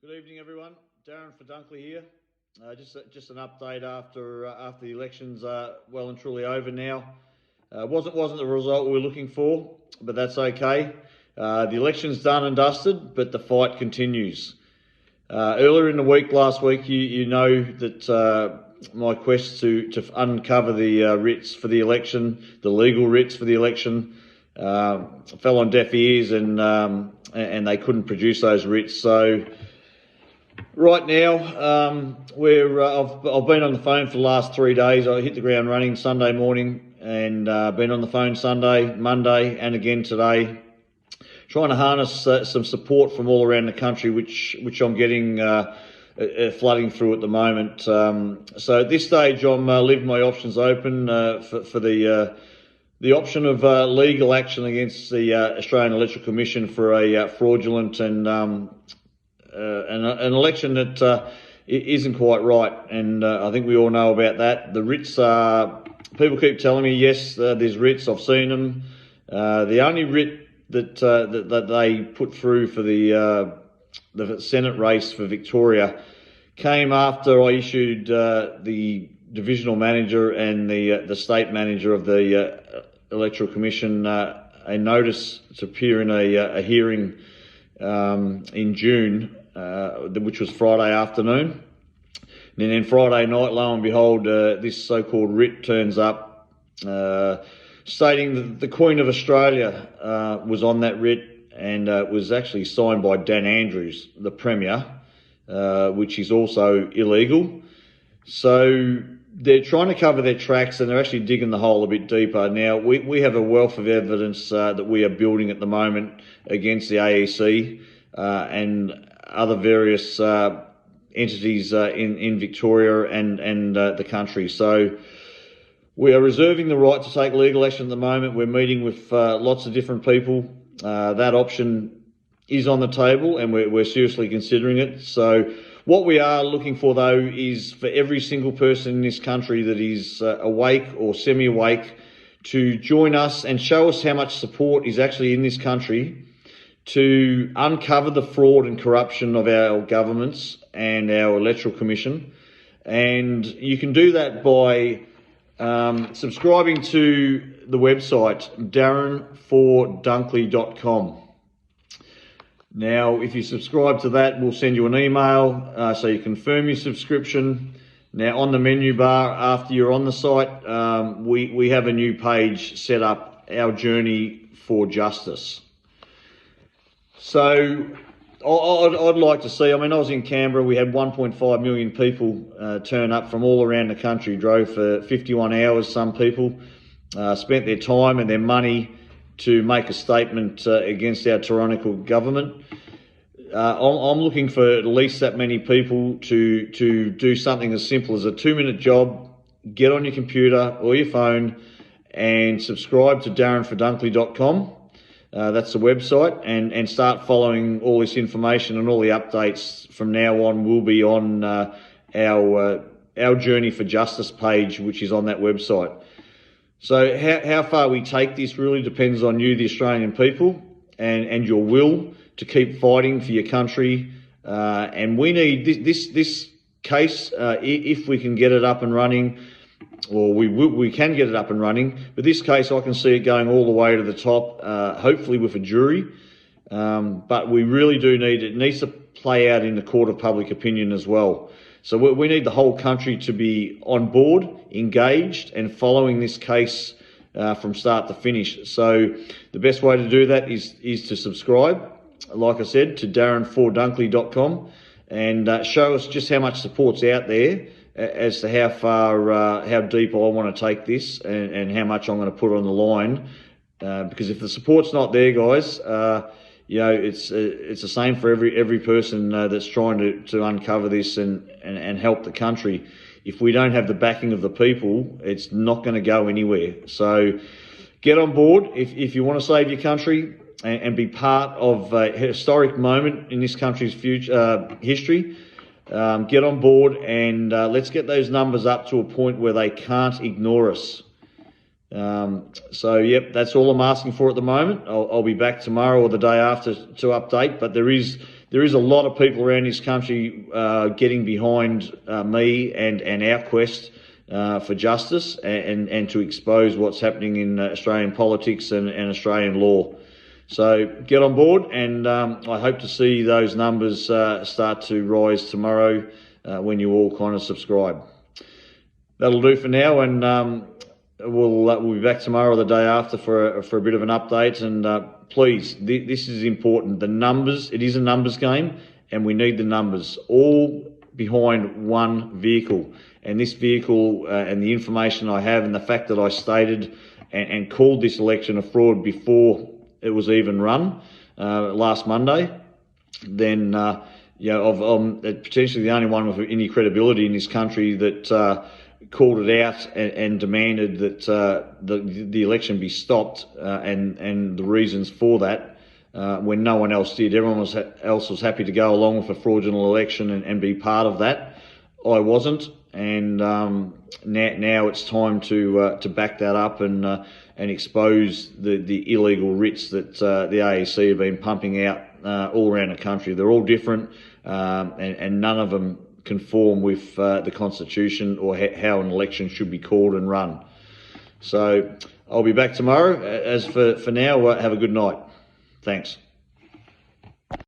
Good evening, everyone. Darren for Dunkley here. Just an update after the elections are well and truly over now. Wasn't the result we were looking for, but that's okay. The election's done and dusted, but the fight continues. Earlier in the week, last week, you know that my quest to uncover the writs for the election, the legal writs for the election, fell on deaf ears, and they couldn't produce those writs. So right now, I've been on the phone for the last 3 days. I hit the ground running Sunday morning and been on the phone Sunday, Monday, and again today, trying to harness some support from all around the country, which I'm getting flooding through at the moment. So at this stage, I'm leaving my options open for the option of legal action against the Australian Electoral Commission for a fraudulent and an election that isn't quite right. And I think we all know about that. The writs are, people keep telling me, yes, there's writs. I've seen them. The only writ that they put through for the Senate race for Victoria came after I issued the divisional manager and the state manager of the Electoral Commission a notice to appear in a hearing in June, which was Friday afternoon. And then Friday night, lo and behold, this so-called writ turns up, stating that the Queen of Australia was on that writ, and it was actually signed by Dan Andrews, the Premier, which is also illegal. So they're trying to cover their tracks, and they're actually digging the hole a bit deeper. Now, we have a wealth of evidence that we are building at the moment against the AEC and other various entities in Victoria and the country. So we are reserving the right to take legal action at the moment. We're meeting with lots of different people. That option is on the table, and we're seriously considering it. So what we are looking for, though, is for every single person in this country that is awake or semi-awake to join us and show us how much support is actually in this country to uncover the fraud and corruption of our governments and our Electoral Commission. And you can do that by subscribing to the website darrenfordunkley.com. Now, if you subscribe to that, we'll send you an email so you confirm your subscription. Now, on the menu bar, after you're on the site, we have a new page set up, Our Journey for Justice. So I'd like to see, I was in Canberra, we had 1.5 million people turn up from all around the country, drove for 51 hours, some people, spent their time and their money to make a statement against our tyrannical government. I'm looking for at least that many people to do something as simple as a 2-minute job. Get on your computer or your phone and subscribe to darrenfordunkley.com. That's the website, and start following all this information, and all the updates from now on will be on our Journey for Justice page, which is on that website. So how far we take this really depends on you, the Australian people, and your will to keep fighting for your country. And we need this case, if we can get it up and running, or we can get it up and running. But this case, I can see it going all the way to the top, hopefully with a jury. But we really do it needs to play out in the court of public opinion as well. So we need the whole country to be on board, engaged, and following this case from start to finish. So the best way to do that is to subscribe, like I said, to darrenfordunkley.com, and show us just how much support's out there as to how deep I want to take this, and how much I'm going to put on the line. Because if the support's not there, guys, it's the same for every person that's trying to uncover this and help the country. If we don't have the backing of the people, it's not going to go anywhere. So get on board if you want to save your country and be part of a historic moment in this country's history. Get on board, and let's get those numbers up to a point where they can't ignore us. So, yep, that's all I'm asking for at the moment. I'll be back tomorrow or the day after to update, but there is there is a lot of people around this country getting behind me and our quest for justice and to expose what's happening in Australian politics and Australian law. So get on board, and I hope to see those numbers start to rise tomorrow when you all kind of subscribe. That'll do for now, and we'll be back tomorrow or the day after for a bit of an update. And please, this is important. The numbers, it is a numbers game, and we need the numbers all behind one vehicle. And this vehicle and the information I have and the fact that I stated and called this election a fraud before it was even run last Monday, then I'm potentially the only one with any credibility in this country that called it out and demanded that the election be stopped and the reasons for that when no one else did. Everyone else was happy to go along with a fraudulent election and be part of that. I wasn't, and now it's time to back that up and expose the illegal writs that the AEC have been pumping out all around the country. They're all different, and none of them conform with the Constitution or how an election should be called and run. So I'll be back tomorrow. As for now, have a good night. Thanks.